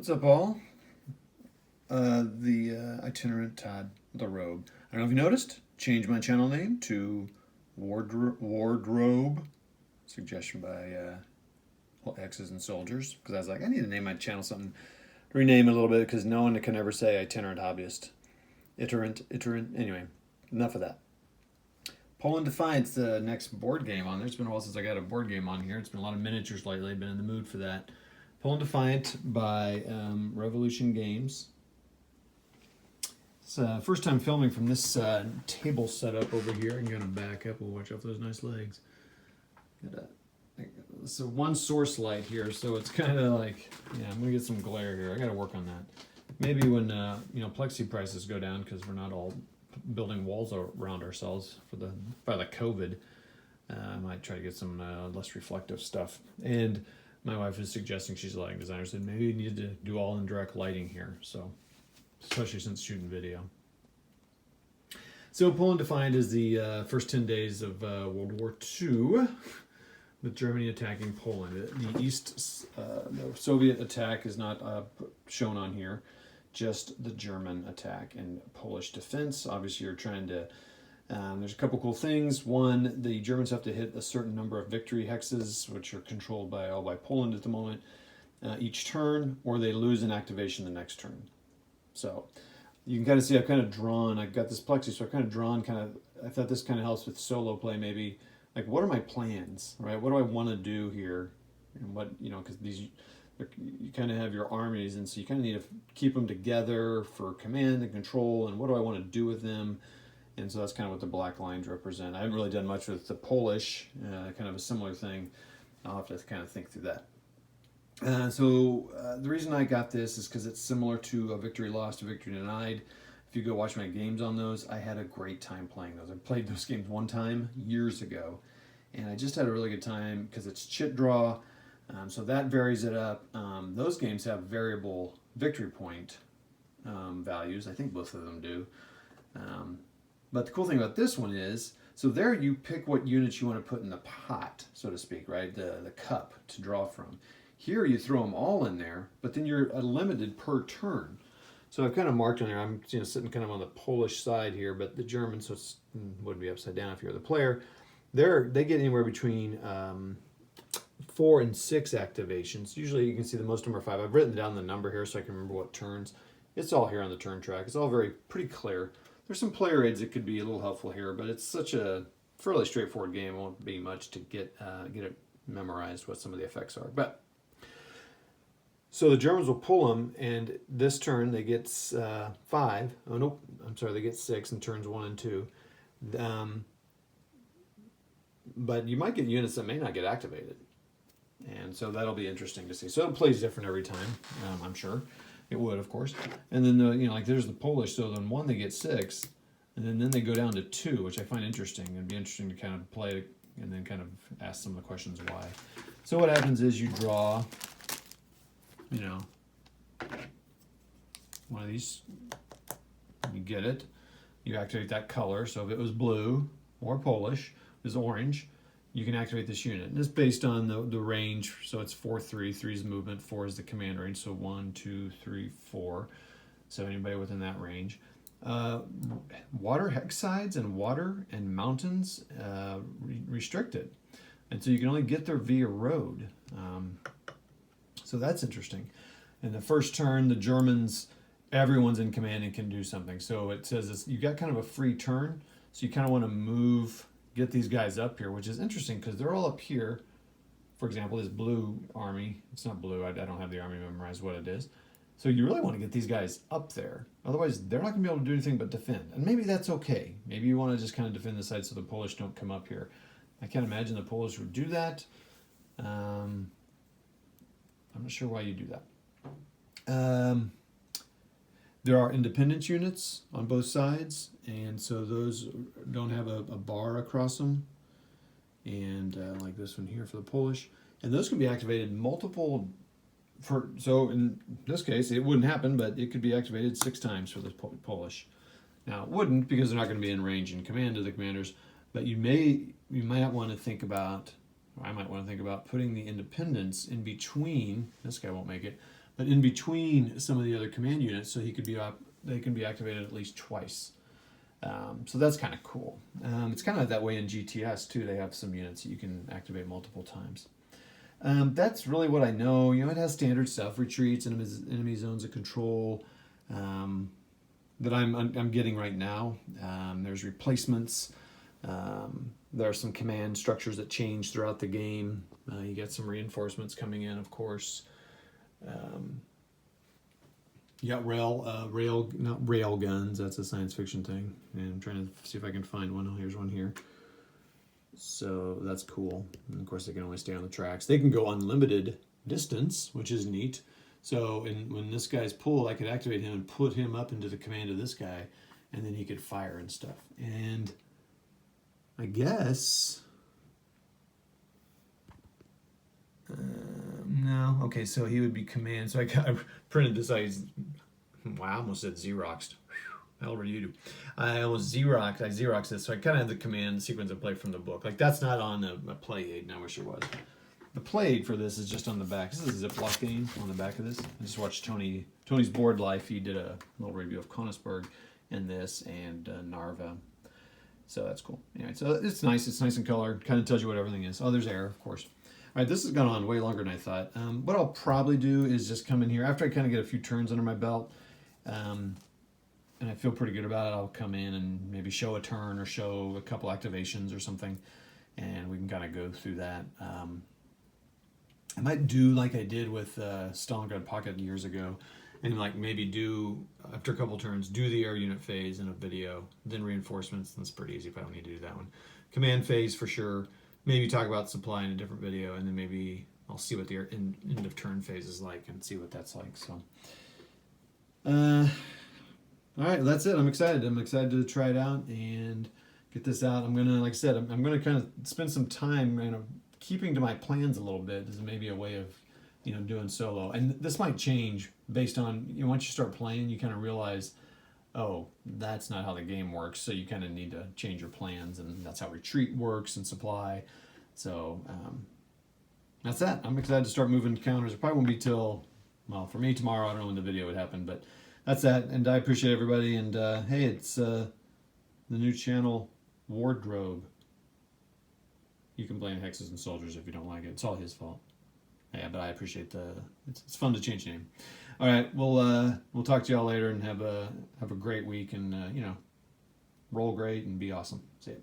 What's up, all? The itinerant Todd the Robe. I don't know if you noticed. Changed my channel name to Wardrobe. Suggestion by X's and Soldiers, because I was like, I need to name my channel something. Rename it a little bit because no one can ever say itinerant hobbyist. Iterant. Anyway, enough of that. Poland Defiant's the next board game on there. It's been a while since I got a board game on here. It's been a lot of miniatures lately. Been in the mood for that. Poland Defiant by Revolution Games. It's first time filming from this table setup over here. I'm gonna back up. We'll watch out for those nice legs. So one source light here, so it's kind of like, yeah, I'm gonna get some glare here. I gotta work on that. Maybe when plexi prices go down, because we're not all building walls around ourselves by the COVID. I might try to get some less reflective stuff. And my wife is suggesting, she's a lighting designer, said maybe you need to do all indirect lighting here. So, especially since shooting video. So Poland Defiant is the first 10 days of World War II, with Germany attacking Poland. The Soviet attack is not shown on here, just the German attack and Polish defense. Obviously, you're trying to. There's a couple cool things. One, the Germans have to hit a certain number of victory hexes, which are controlled by Poland at the moment, each turn, or they lose an activation the next turn. So you can kind of see I've kind of drawn. I've got this plexi, so I've kind of drawn. I thought this kind of helps with solo play, maybe. Like, what are my plans, right? What do I want to do here, and what because you kind of have your armies, and so you kind of need to keep them together for command and control. And what do I want to do with them? And so that's kind of what the black lines represent. I haven't really done much with the Polish, kind of a similar thing. I'll have to kind of think through that. The reason I got this is because it's similar to a Victory Lost, a Victory Denied. If you go watch my games on those, I had a great time playing those. I played those games one time years ago, and I just had a really good time because it's chit draw, so that varies it up. Those games have variable victory point values. I think both of them do. But the cool thing about this one is, so there you pick what units you want to put in the pot, so to speak, right? The cup to draw from. Here you throw them all in there, but then you're limited per turn. So I've kind of marked on there, I'm sitting kind of on the Polish side here, but the Germans, so it would be upside down if you're the player, they get anywhere between 4 and 6 activations. Usually you can see the most of them are 5. I've written down the number here so I can remember what turns. It's all here on the turn track. It's all pretty clear. There's some player aids that could be a little helpful here, but it's such a fairly straightforward game. It won't be much to get it memorized what some of the effects are. But so the Germans will pull them, and this turn they get 5. Oh nope, I'm sorry, they get 6 in turns 1 and 2. But you might get units that may not get activated, and so that'll be interesting to see. So it plays different every time, I'm sure. It would, of course. And then like there's the Polish. So then 1 they get 6, and then they go down to 2, which I find interesting. It'd be interesting to kind of play and then kind of ask some of the questions why. So what happens is you draw, one of these. You get it. You activate that color. So if it was blue or Polish, it was orange. You can activate this unit. And it's based on the range. So it's 4-3. 3 is movement. 4 is the command range. So 1, 2, 3, 4. So anybody within that range. Water hex sides and water and mountains restricted. And so you can only get there via road. So that's interesting. In the first turn, the Germans, everyone's in command and can do something. So it says you got kind of a free turn. So you kind of want to get these guys up here, which is interesting because they're all up here. For example, this blue army, it's not blue, I don't have the army memorized what it is. So you really want to get these guys up there. Otherwise, they're not going to be able to do anything but defend. And maybe that's okay. Maybe you want to just kind of defend the side so the Polish don't come up here. I can't imagine the Polish would do that. I'm not sure why you do that. There are independence units on both sides, and so those don't have a bar across them, and like this one here for the Polish, and those can be activated multiple. So in this case, it wouldn't happen, but it could be activated 6 times for the Polish. Now it wouldn't because they're not going to be in range and command of the commanders, but you might want to think about, or I might want to think about putting the independence in between. This guy won't make it, but in between some of the other command units, so they can be activated at least twice. So that's kind of cool. It's kind of that way in GTS too. They have some units that you can activate multiple times. That's really what I know. It has standard stuff: retreats, enemy zones of control. That I'm getting right now. There's replacements. There are some command structures that change throughout the game. You get some reinforcements coming in, of course. You got not rail guns. That's a science fiction thing. And I'm trying to see if I can find one. Oh, here's one here. So that's cool. And of course, they can only stay on the tracks. They can go unlimited distance, which is neat. So when this guy's pulled, I could activate him and put him up into the command of this guy, and then he could fire and stuff. And I guess... no. Okay, so he would be command. So I printed this. Wow, I almost said Xeroxed. Hell did you do? I Xeroxed this. So I kind of have the command sequence I play from the book. Like, that's not on a play aid, and I wish it was. The play aid for this is just on the back. This is a Ziploc game on the back of this. I just watched Tony's Board Life. He did a little review of Konigsberg and this and Narva. So that's cool. Anyway, so it's nice. It's nice in color. Kind of tells you what everything is. Oh, there's air, of course. All right, this has gone on way longer than I thought. What I'll probably do is just come in here after I kind of get a few turns under my belt, and I feel pretty good about it. I'll come in and maybe show a turn or show a couple activations or something, and we can kind of go through that. I might do like I did with Stalingrad Pocket years ago, and like maybe do, after a couple turns, do the air unit phase in a video, then reinforcements. That's pretty easy if I don't need to do that one. Command phase for sure. Maybe talk about supply in a different video, and then maybe I'll see what the end of turn phase is like and see what that's like. So, all right, that's it. I'm excited. I'm excited to try it out and get this out. I'm gonna, like I said, I'm gonna kind of spend some time, keeping to my plans a little bit. This is maybe a way of, doing solo. And this might change based on, once you start playing, you kind of realize, oh, that's not how the game works. So you kind of need to change your plans, and that's how retreat works and supply. So that's that. I'm excited to start moving counters. It probably won't be till, well, for me tomorrow. I don't know when the video would happen, but that's that. And I appreciate everybody. And hey, it's the new channel, Wardrobe. You can blame Hexes and Soldiers if you don't like it. It's all his fault. Yeah, but I appreciate it's fun to change the name. All right, we'll talk to y'all later, and have a great week, and roll great and be awesome. See ya.